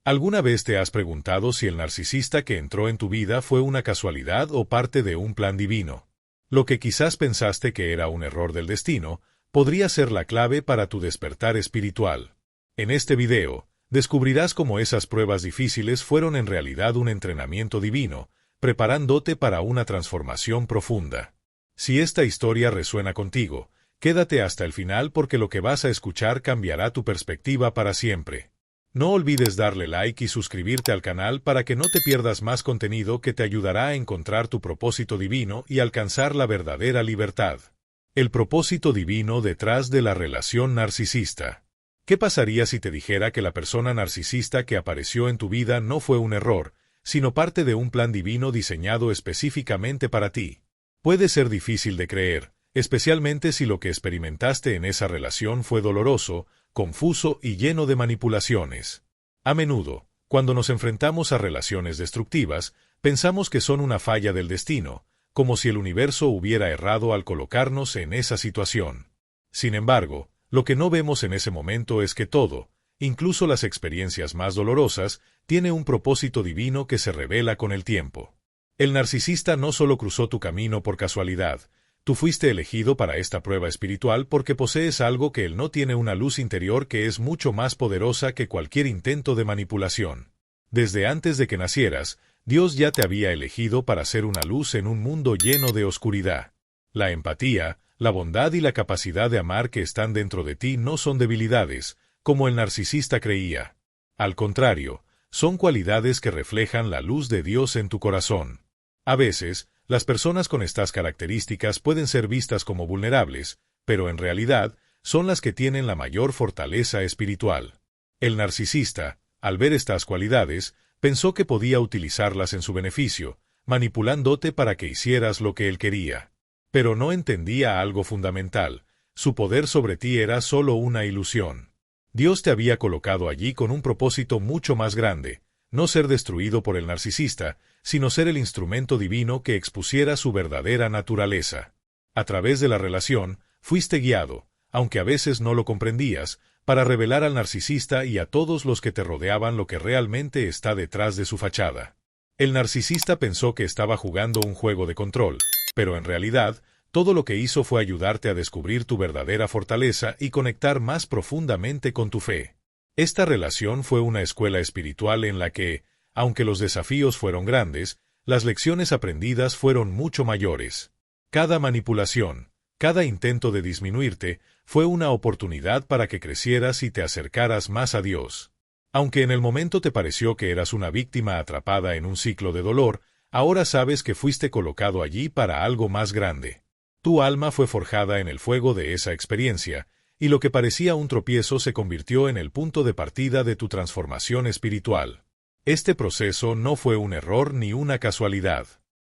¿Alguna vez te has preguntado si el narcisista que entró en tu vida fue una casualidad o parte de un plan divino? Lo que quizás pensaste que era un error del destino, podría ser la clave para tu despertar espiritual. En este video, descubrirás cómo esas pruebas difíciles fueron en realidad un entrenamiento divino, preparándote para una transformación profunda. Si esta historia resuena contigo, quédate hasta el final porque lo que vas a escuchar cambiará tu perspectiva para siempre. No olvides darle like y suscribirte al canal para que no te pierdas más contenido que te ayudará a encontrar tu propósito divino y alcanzar la verdadera libertad. El propósito divino detrás de la relación narcisista. ¿Qué pasaría si te dijera que la persona narcisista que apareció en tu vida no fue un error, sino parte de un plan divino diseñado específicamente para ti? Puede ser difícil de creer, especialmente si lo que experimentaste en esa relación fue doloroso, confuso y lleno de manipulaciones. A menudo, cuando nos enfrentamos a relaciones destructivas, pensamos que son una falla del destino, como si el universo hubiera errado al colocarnos en esa situación. Sin embargo, lo que no vemos en ese momento es que todo, incluso las experiencias más dolorosas, tiene un propósito divino que se revela con el tiempo. El narcisista no solo cruzó tu camino por casualidad. Tú fuiste elegido para esta prueba espiritual porque posees algo que él no tiene, una luz interior que es mucho más poderosa que cualquier intento de manipulación. Desde antes de que nacieras, Dios ya te había elegido para ser una luz en un mundo lleno de oscuridad. La empatía, la bondad y la capacidad de amar que están dentro de ti no son debilidades, como el narcisista creía. Al contrario, son cualidades que reflejan la luz de Dios en tu corazón. A veces, las personas con estas características pueden ser vistas como vulnerables, pero en realidad son las que tienen la mayor fortaleza espiritual. El narcisista, al ver estas cualidades, pensó que podía utilizarlas en su beneficio, manipulándote para que hicieras lo que él quería. Pero no entendía algo fundamental: su poder sobre ti era solo una ilusión. Dios te había colocado allí con un propósito mucho más grande: no ser destruido por el narcisista, sino ser el instrumento divino que expusiera su verdadera naturaleza. A través de la relación, fuiste guiado, aunque a veces no lo comprendías, para revelar al narcisista y a todos los que te rodeaban lo que realmente está detrás de su fachada. El narcisista pensó que estaba jugando un juego de control, pero en realidad, todo lo que hizo fue ayudarte a descubrir tu verdadera fortaleza y conectar más profundamente con tu fe. Esta relación fue una escuela espiritual en la que, aunque los desafíos fueron grandes, las lecciones aprendidas fueron mucho mayores. Cada manipulación, cada intento de disminuirte, fue una oportunidad para que crecieras y te acercaras más a Dios. Aunque en el momento te pareció que eras una víctima atrapada en un ciclo de dolor, ahora sabes que fuiste colocado allí para algo más grande. Tu alma fue forjada en el fuego de esa experiencia, y lo que parecía un tropiezo se convirtió en el punto de partida de tu transformación espiritual. Este proceso no fue un error ni una casualidad.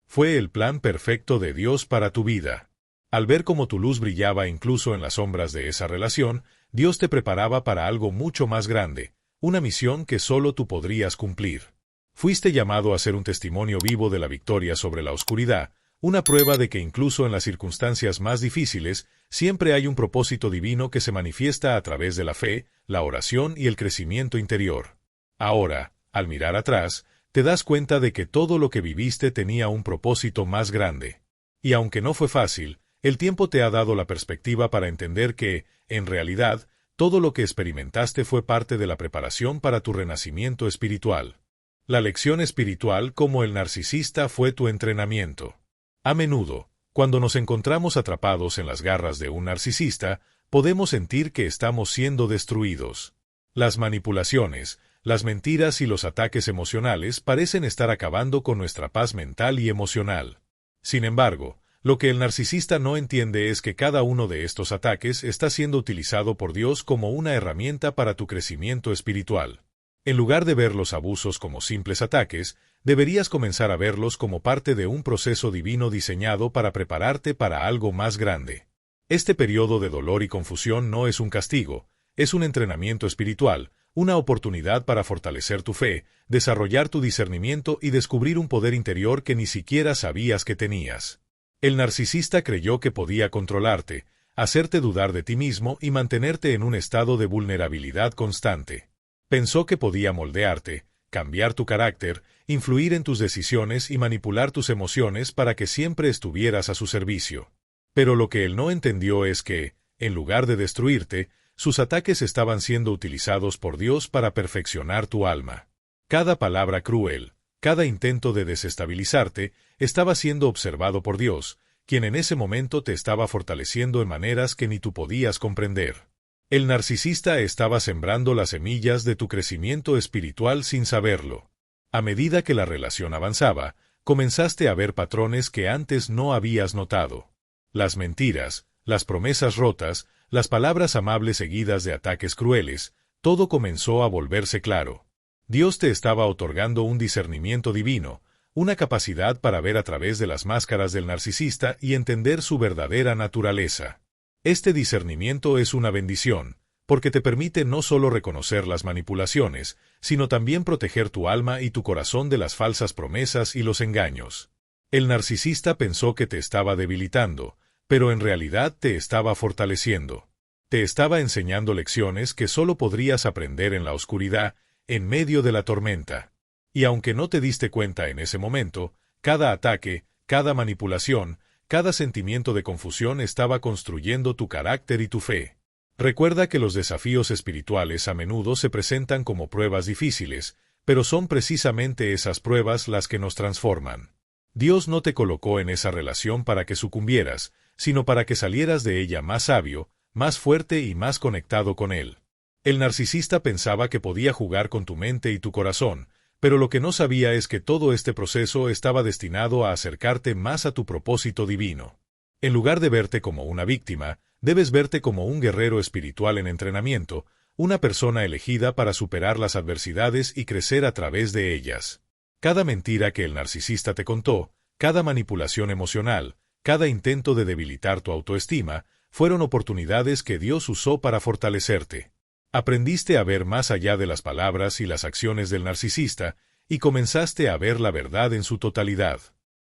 Fue el plan perfecto de Dios para tu vida. Al ver cómo tu luz brillaba incluso en las sombras de esa relación, Dios te preparaba para algo mucho más grande, una misión que solo tú podrías cumplir. Fuiste llamado a ser un testimonio vivo de la victoria sobre la oscuridad, una prueba de que incluso en las circunstancias más difíciles, siempre hay un propósito divino que se manifiesta a través de la fe, la oración y el crecimiento interior. Ahora, al mirar atrás, te das cuenta de que todo lo que viviste tenía un propósito más grande. Y aunque no fue fácil, el tiempo te ha dado la perspectiva para entender que, en realidad, todo lo que experimentaste fue parte de la preparación para tu renacimiento espiritual. La lección espiritual como el narcisista fue tu entrenamiento. A menudo, cuando nos encontramos atrapados en las garras de un narcisista, podemos sentir que estamos siendo destruidos. Las manipulaciones, las mentiras y los ataques emocionales parecen estar acabando con nuestra paz mental y emocional. Sin embargo, lo que el narcisista no entiende es que cada uno de estos ataques está siendo utilizado por Dios como una herramienta para tu crecimiento espiritual. En lugar de ver los abusos como simples ataques, deberías comenzar a verlos como parte de un proceso divino diseñado para prepararte para algo más grande. Este periodo de dolor y confusión no es un castigo, es un entrenamiento espiritual, una oportunidad para fortalecer tu fe, desarrollar tu discernimiento y descubrir un poder interior que ni siquiera sabías que tenías. El narcisista creyó que podía controlarte, hacerte dudar de ti mismo y mantenerte en un estado de vulnerabilidad constante. Pensó que podía moldearte, cambiar tu carácter, influir en tus decisiones y manipular tus emociones para que siempre estuvieras a su servicio. Pero lo que él no entendió es que, en lugar de destruirte, sus ataques estaban siendo utilizados por Dios para perfeccionar tu alma. Cada palabra cruel, cada intento de desestabilizarte, estaba siendo observado por Dios, quien en ese momento te estaba fortaleciendo en maneras que ni tú podías comprender. El narcisista estaba sembrando las semillas de tu crecimiento espiritual sin saberlo. A medida que la relación avanzaba, comenzaste a ver patrones que antes no habías notado. Las mentiras, las promesas rotas, las palabras amables seguidas de ataques crueles, todo comenzó a volverse claro. Dios te estaba otorgando un discernimiento divino, una capacidad para ver a través de las máscaras del narcisista y entender su verdadera naturaleza. Este discernimiento es una bendición, porque te permite no solo reconocer las manipulaciones, sino también proteger tu alma y tu corazón de las falsas promesas y los engaños. El narcisista pensó que te estaba debilitando, pero en realidad te estaba fortaleciendo. Te estaba enseñando lecciones que solo podrías aprender en la oscuridad, en medio de la tormenta. Y aunque no te diste cuenta en ese momento, cada ataque, cada manipulación, cada sentimiento de confusión estaba construyendo tu carácter y tu fe. Recuerda que los desafíos espirituales a menudo se presentan como pruebas difíciles, pero son precisamente esas pruebas las que nos transforman. Dios no te colocó en esa relación para que sucumbieras, sino para que salieras de ella más sabio, más fuerte y más conectado con Él. El narcisista pensaba que podía jugar con tu mente y tu corazón, pero lo que no sabía es que todo este proceso estaba destinado a acercarte más a tu propósito divino. En lugar de verte como una víctima, debes verte como un guerrero espiritual en entrenamiento, una persona elegida para superar las adversidades y crecer a través de ellas. Cada mentira que el narcisista te contó, cada manipulación emocional, cada intento de debilitar tu autoestima, fueron oportunidades que Dios usó para fortalecerte. Aprendiste a ver más allá de las palabras y las acciones del narcisista, y comenzaste a ver la verdad en su totalidad.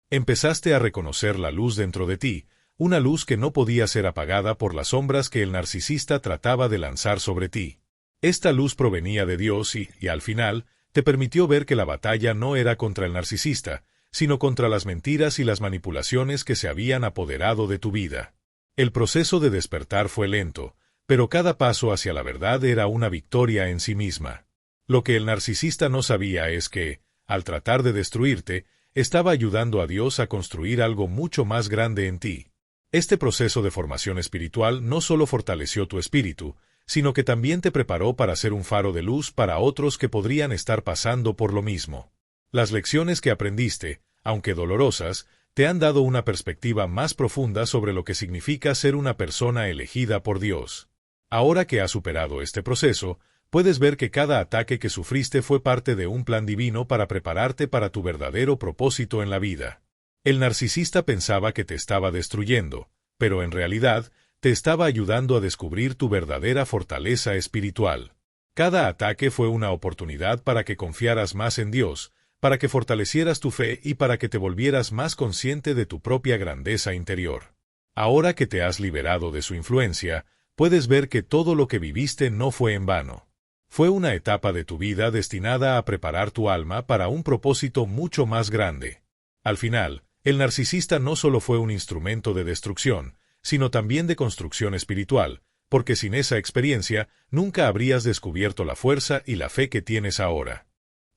Empezaste a reconocer la luz dentro de ti, una luz que no podía ser apagada por las sombras que el narcisista trataba de lanzar sobre ti. Esta luz provenía de Dios y, al final, te permitió ver que la batalla no era contra el narcisista, sino contra las mentiras y las manipulaciones que se habían apoderado de tu vida. El proceso de despertar fue lento, pero cada paso hacia la verdad era una victoria en sí misma. Lo que el narcisista no sabía es que, al tratar de destruirte, estaba ayudando a Dios a construir algo mucho más grande en ti. Este proceso de formación espiritual no solo fortaleció tu espíritu, sino que también te preparó para ser un faro de luz para otros que podrían estar pasando por lo mismo. Las lecciones que aprendiste, aunque dolorosas, te han dado una perspectiva más profunda sobre lo que significa ser una persona elegida por Dios. Ahora que has superado este proceso, puedes ver que cada ataque que sufriste fue parte de un plan divino para prepararte para tu verdadero propósito en la vida. El narcisista pensaba que te estaba destruyendo, pero en realidad te estaba ayudando a descubrir tu verdadera fortaleza espiritual. Cada ataque fue una oportunidad para que confiaras más en Dios, para que fortalecieras tu fe y para que te volvieras más consciente de tu propia grandeza interior. Ahora que te has liberado de su influencia, puedes ver que todo lo que viviste no fue en vano. Fue una etapa de tu vida destinada a preparar tu alma para un propósito mucho más grande. Al final, el narcisista no solo fue un instrumento de destrucción, sino también de construcción espiritual, porque sin esa experiencia nunca habrías descubierto la fuerza y la fe que tienes ahora.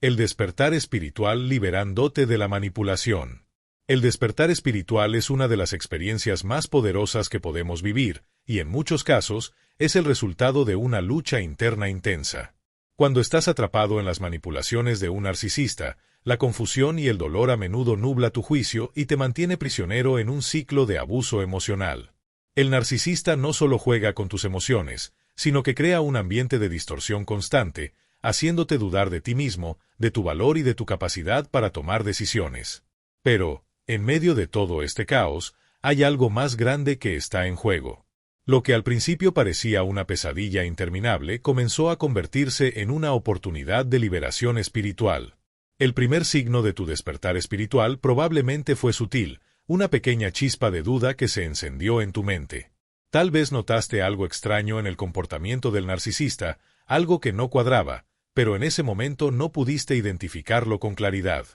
El despertar espiritual liberándote de la manipulación. El despertar espiritual es una de las experiencias más poderosas que podemos vivir, y en muchos casos, es el resultado de una lucha interna intensa. Cuando estás atrapado en las manipulaciones de un narcisista, la confusión y el dolor a menudo nubla tu juicio y te mantiene prisionero en un ciclo de abuso emocional. El narcisista no solo juega con tus emociones, sino que crea un ambiente de distorsión constante, haciéndote dudar de ti mismo, de tu valor y de tu capacidad para tomar decisiones. Pero, en medio de todo este caos, hay algo más grande que está en juego. Lo que al principio parecía una pesadilla interminable comenzó a convertirse en una oportunidad de liberación espiritual. El primer signo de tu despertar espiritual probablemente fue sutil, una pequeña chispa de duda que se encendió en tu mente. Tal vez notaste algo extraño en el comportamiento del narcisista, algo que no cuadraba, pero en ese momento no pudiste identificarlo con claridad.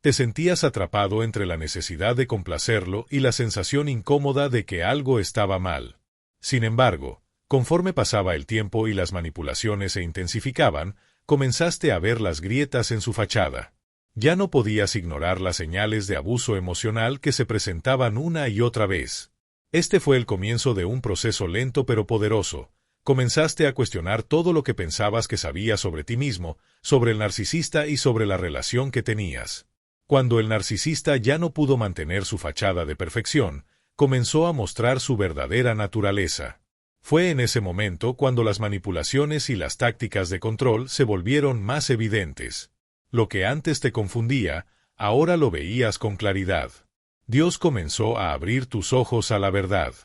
Te sentías atrapado entre la necesidad de complacerlo y la sensación incómoda de que algo estaba mal. Sin embargo, conforme pasaba el tiempo y las manipulaciones se intensificaban, comenzaste a ver las grietas en su fachada. Ya no podías ignorar las señales de abuso emocional que se presentaban una y otra vez. Este fue el comienzo de un proceso lento pero poderoso. Comenzaste a cuestionar todo lo que pensabas que sabías sobre ti mismo, sobre el narcisista y sobre la relación que tenías. Cuando el narcisista ya no pudo mantener su fachada de perfección, comenzó a mostrar su verdadera naturaleza. Fue en ese momento cuando las manipulaciones y las tácticas de control se volvieron más evidentes. Lo que antes te confundía, ahora lo veías con claridad. Dios comenzó a abrir tus ojos a la verdad.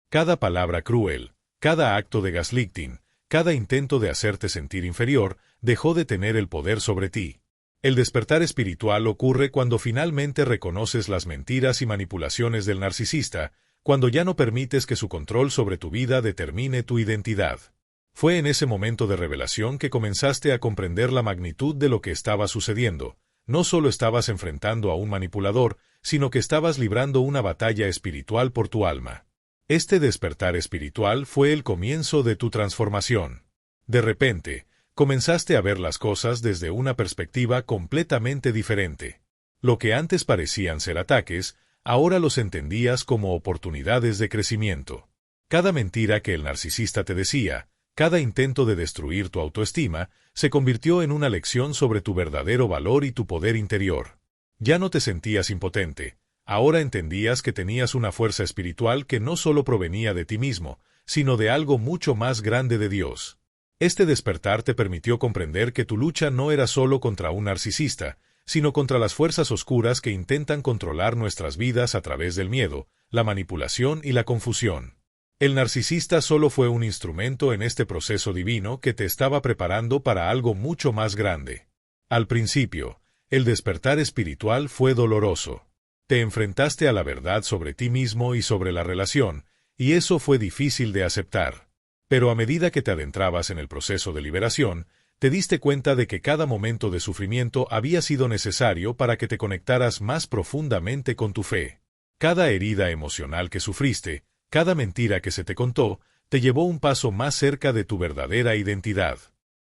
Cada palabra cruel, cada acto de gaslighting, cada intento de hacerte sentir inferior, dejó de tener el poder sobre ti. El despertar espiritual ocurre cuando finalmente reconoces las mentiras y manipulaciones del narcisista, cuando ya no permites que su control sobre tu vida determine tu identidad. Fue en ese momento de revelación que comenzaste a comprender la magnitud de lo que estaba sucediendo. No solo estabas enfrentando a un manipulador, sino que estabas librando una batalla espiritual por tu alma. Este despertar espiritual fue el comienzo de tu transformación. De repente, comenzaste a ver las cosas desde una perspectiva completamente diferente. Lo que antes parecían ser ataques, ahora los entendías como oportunidades de crecimiento. Cada mentira que el narcisista te decía, cada intento de destruir tu autoestima, se convirtió en una lección sobre tu verdadero valor y tu poder interior. Ya no te sentías impotente, ahora entendías que tenías una fuerza espiritual que no solo provenía de ti mismo, sino de algo mucho más grande de Dios. Este despertar te permitió comprender que tu lucha no era solo contra un narcisista, sino contra las fuerzas oscuras que intentan controlar nuestras vidas a través del miedo, la manipulación y la confusión. El narcisista solo fue un instrumento en este proceso divino que te estaba preparando para algo mucho más grande. Al principio, el despertar espiritual fue doloroso. Te enfrentaste a la verdad sobre ti mismo y sobre la relación, y eso fue difícil de aceptar. Pero a medida que te adentrabas en el proceso de liberación, te diste cuenta de que cada momento de sufrimiento había sido necesario para que te conectaras más profundamente con tu fe. Cada herida emocional que sufriste, cada mentira que se te contó, te llevó un paso más cerca de tu verdadera identidad.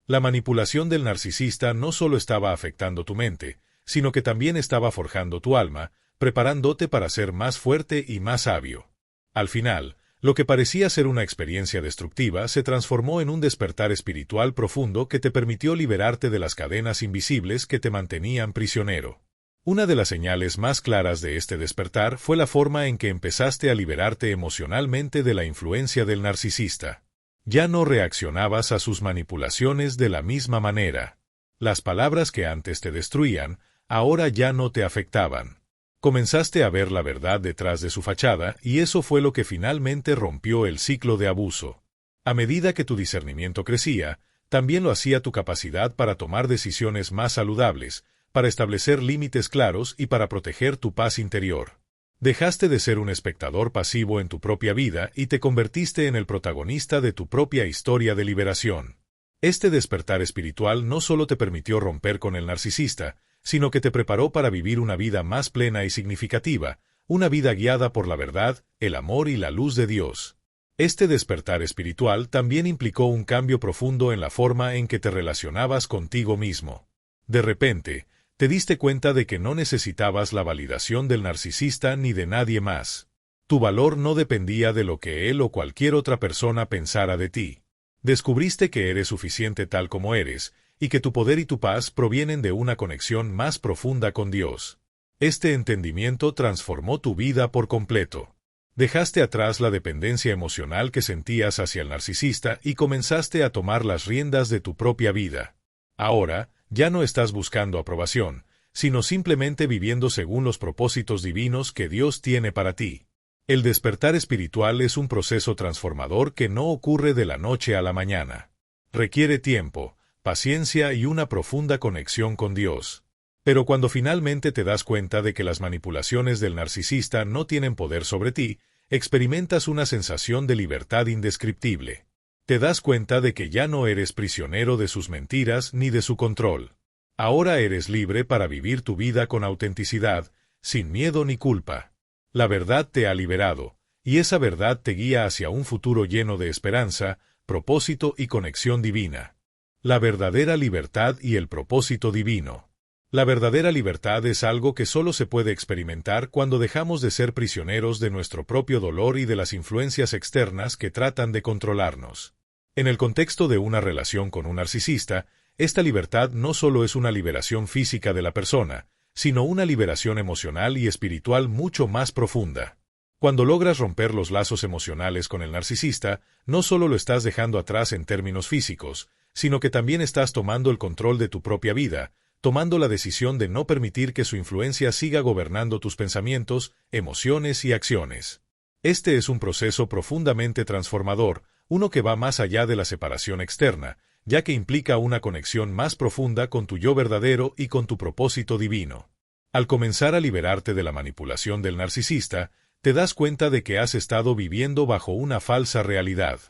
La manipulación del narcisista no solo estaba afectando tu mente, sino que también estaba forjando tu alma, preparándote para ser más fuerte y más sabio. Al final, lo que parecía ser una experiencia destructiva se transformó en un despertar espiritual profundo que te permitió liberarte de las cadenas invisibles que te mantenían prisionero. Una de las señales más claras de este despertar fue la forma en que empezaste a liberarte emocionalmente de la influencia del narcisista. Ya no reaccionabas a sus manipulaciones de la misma manera. Las palabras que antes te destruían, ahora ya no te afectaban. Comenzaste a ver la verdad detrás de su fachada y eso fue lo que finalmente rompió el ciclo de abuso. A medida que tu discernimiento crecía, también lo hacía tu capacidad para tomar decisiones más saludables, para establecer límites claros y para proteger tu paz interior. Dejaste de ser un espectador pasivo en tu propia vida y te convertiste en el protagonista de tu propia historia de liberación. Este despertar espiritual no solo te permitió romper con el narcisista, sino que te preparó para vivir una vida más plena y significativa, una vida guiada por la verdad, el amor y la luz de Dios. Este despertar espiritual también implicó un cambio profundo en la forma en que te relacionabas contigo mismo. De repente, te diste cuenta de que no necesitabas la validación del narcisista ni de nadie más. Tu valor no dependía de lo que él o cualquier otra persona pensara de ti. Descubriste que eres suficiente tal como eres, y que tu poder y tu paz provienen de una conexión más profunda con Dios. Este entendimiento transformó tu vida por completo. Dejaste atrás la dependencia emocional que sentías hacia el narcisista y comenzaste a tomar las riendas de tu propia vida. Ahora, ya no estás buscando aprobación, sino simplemente viviendo según los propósitos divinos que Dios tiene para ti. El despertar espiritual es un proceso transformador que no ocurre de la noche a la mañana. Requiere tiempo, paciencia y una profunda conexión con Dios. Pero cuando finalmente te das cuenta de que las manipulaciones del narcisista no tienen poder sobre ti, experimentas una sensación de libertad indescriptible. Te das cuenta de que ya no eres prisionero de sus mentiras ni de su control. Ahora eres libre para vivir tu vida con autenticidad, sin miedo ni culpa. La verdad te ha liberado, y esa verdad te guía hacia un futuro lleno de esperanza, propósito y conexión divina. La verdadera libertad y el propósito divino. La verdadera libertad es algo que solo se puede experimentar cuando dejamos de ser prisioneros de nuestro propio dolor y de las influencias externas que tratan de controlarnos. En el contexto de una relación con un narcisista, esta libertad no solo es una liberación física de la persona, sino una liberación emocional y espiritual mucho más profunda. Cuando logras romper los lazos emocionales con el narcisista, no solo lo estás dejando atrás en términos físicos, sino que también estás tomando el control de tu propia vida, tomando la decisión de no permitir que su influencia siga gobernando tus pensamientos, emociones y acciones. Este es un proceso profundamente transformador, uno que va más allá de la separación externa, ya que implica una conexión más profunda con tu yo verdadero y con tu propósito divino. Al comenzar a liberarte de la manipulación del narcisista, te das cuenta de que has estado viviendo bajo una falsa realidad.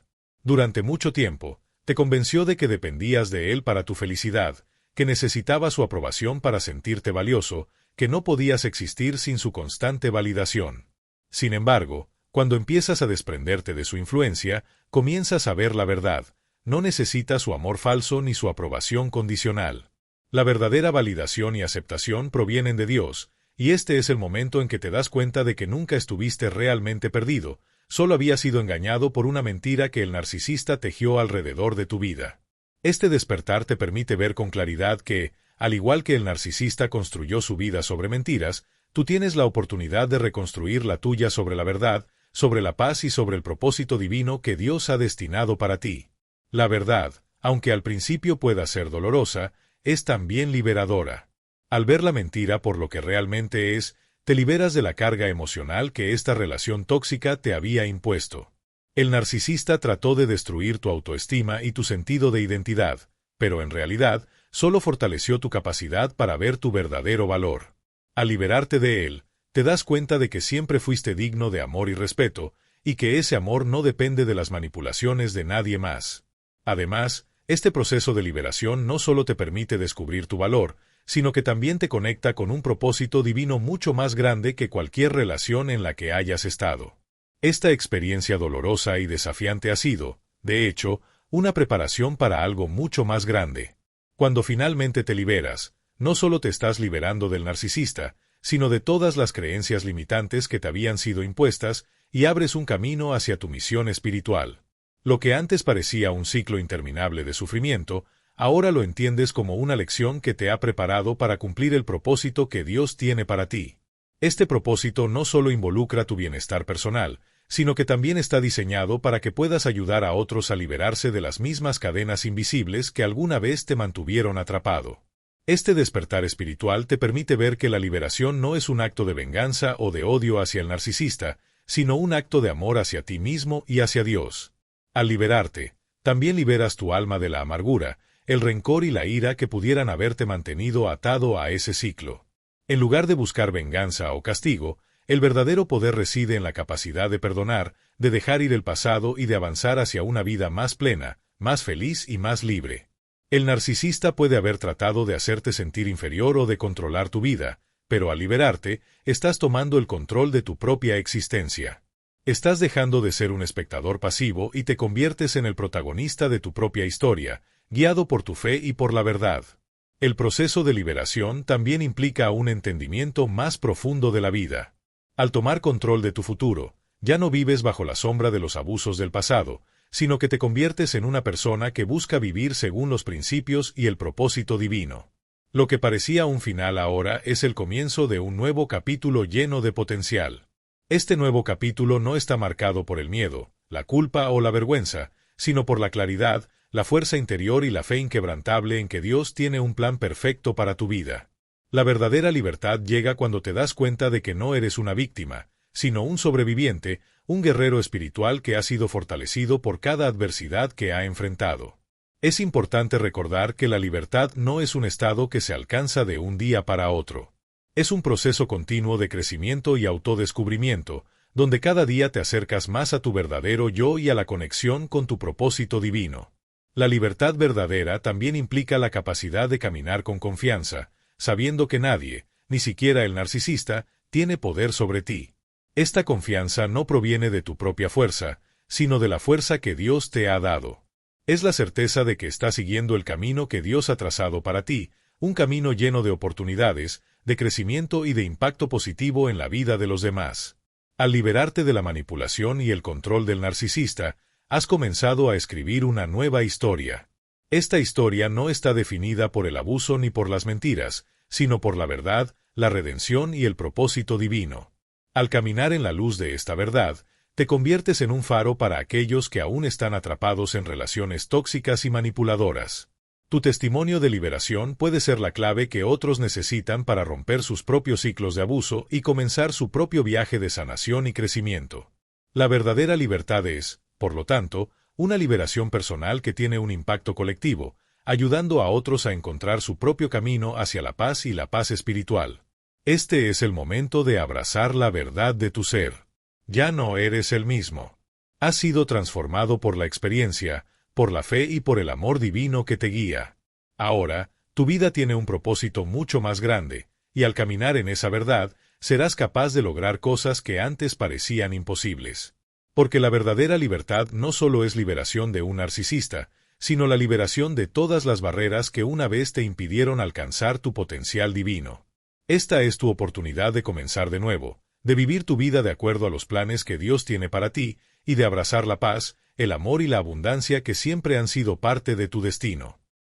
Durante mucho tiempo, te convenció de que dependías de él para tu felicidad, que necesitabas su aprobación para sentirte valioso, que no podías existir sin su constante validación. Sin embargo, cuando empiezas a desprenderte de su influencia, comienzas a ver la verdad. No necesitas su amor falso ni su aprobación condicional. La verdadera validación y aceptación provienen de Dios, y este es el momento en que te das cuenta de que nunca estuviste realmente perdido, solo habías sido engañado por una mentira que el narcisista tejió alrededor de tu vida. Este despertar te permite ver con claridad que, al igual que el narcisista construyó su vida sobre mentiras, tú tienes la oportunidad de reconstruir la tuya sobre la verdad, sobre la paz y sobre el propósito divino que Dios ha destinado para ti. La verdad, aunque al principio pueda ser dolorosa, es también liberadora. Al ver la mentira por lo que realmente es, te liberas de la carga emocional que esta relación tóxica te había impuesto. El narcisista trató de destruir tu autoestima y tu sentido de identidad, pero en realidad solo fortaleció tu capacidad para ver tu verdadero valor. Al liberarte de él, te das cuenta de que siempre fuiste digno de amor y respeto, y que ese amor no depende de las manipulaciones de nadie más. Además, este proceso de liberación no solo te permite descubrir tu valor, sino que también te conecta con un propósito divino mucho más grande que cualquier relación en la que hayas estado. Esta experiencia dolorosa y desafiante ha sido, de hecho, una preparación para algo mucho más grande. Cuando finalmente te liberas, no solo te estás liberando del narcisista, sino de todas las creencias limitantes que te habían sido impuestas y abres un camino hacia tu misión espiritual. Lo que antes parecía un ciclo interminable de sufrimiento, ahora lo entiendes como una lección que te ha preparado para cumplir el propósito que Dios tiene para ti. Este propósito no solo involucra tu bienestar personal, sino que también está diseñado para que puedas ayudar a otros a liberarse de las mismas cadenas invisibles que alguna vez te mantuvieron atrapado. Este despertar espiritual te permite ver que la liberación no es un acto de venganza o de odio hacia el narcisista, sino un acto de amor hacia ti mismo y hacia Dios. Al liberarte, también liberas tu alma de la amargura, el rencor y la ira que pudieran haberte mantenido atado a ese ciclo. En lugar de buscar venganza o castigo, el verdadero poder reside en la capacidad de perdonar, de dejar ir el pasado y de avanzar hacia una vida más plena, más feliz y más libre. El narcisista puede haber tratado de hacerte sentir inferior o de controlar tu vida, pero al liberarte, estás tomando el control de tu propia existencia. Estás dejando de ser un espectador pasivo y te conviertes en el protagonista de tu propia historia, guiado por tu fe y por la verdad. El proceso de liberación también implica un entendimiento más profundo de la vida. Al tomar control de tu futuro, ya no vives bajo la sombra de los abusos del pasado, sino que te conviertes en una persona que busca vivir según los principios y el propósito divino. Lo que parecía un final ahora es el comienzo de un nuevo capítulo lleno de potencial. Este nuevo capítulo no está marcado por el miedo, la culpa o la vergüenza, sino por la claridad, la fuerza interior y la fe inquebrantable en que Dios tiene un plan perfecto para tu vida. La verdadera libertad llega cuando te das cuenta de que no eres una víctima, sino un sobreviviente, un guerrero espiritual que ha sido fortalecido por cada adversidad que ha enfrentado. Es importante recordar que la libertad no es un estado que se alcanza de un día para otro. Es un proceso continuo de crecimiento y autodescubrimiento, donde cada día te acercas más a tu verdadero yo y a la conexión con tu propósito divino. La libertad verdadera también implica la capacidad de caminar con confianza, sabiendo que nadie, ni siquiera el narcisista, tiene poder sobre ti. Esta confianza no proviene de tu propia fuerza, sino de la fuerza que Dios te ha dado. Es la certeza de que estás siguiendo el camino que Dios ha trazado para ti, un camino lleno de oportunidades, de crecimiento y de impacto positivo en la vida de los demás. Al liberarte de la manipulación y el control del narcisista, has comenzado a escribir una nueva historia. Esta historia no está definida por el abuso ni por las mentiras, sino por la verdad, la redención y el propósito divino. Al caminar en la luz de esta verdad, te conviertes en un faro para aquellos que aún están atrapados en relaciones tóxicas y manipuladoras. Tu testimonio de liberación puede ser la clave que otros necesitan para romper sus propios ciclos de abuso y comenzar su propio viaje de sanación y crecimiento. La verdadera libertad es, por lo tanto, una liberación personal que tiene un impacto colectivo, ayudando a otros a encontrar su propio camino hacia la paz y la paz espiritual. Este es el momento de abrazar la verdad de tu ser. Ya no eres el mismo. Has sido transformado por la experiencia, por la fe y por el amor divino que te guía. Ahora, tu vida tiene un propósito mucho más grande, y al caminar en esa verdad, serás capaz de lograr cosas que antes parecían imposibles. Porque la verdadera libertad no solo es liberación de un narcisista, sino la liberación de todas las barreras que una vez te impidieron alcanzar tu potencial divino. Esta es tu oportunidad de comenzar de nuevo, de vivir tu vida de acuerdo a los planes que Dios tiene para ti, y de abrazar la paz, el amor y la abundancia que siempre han sido parte de tu destino.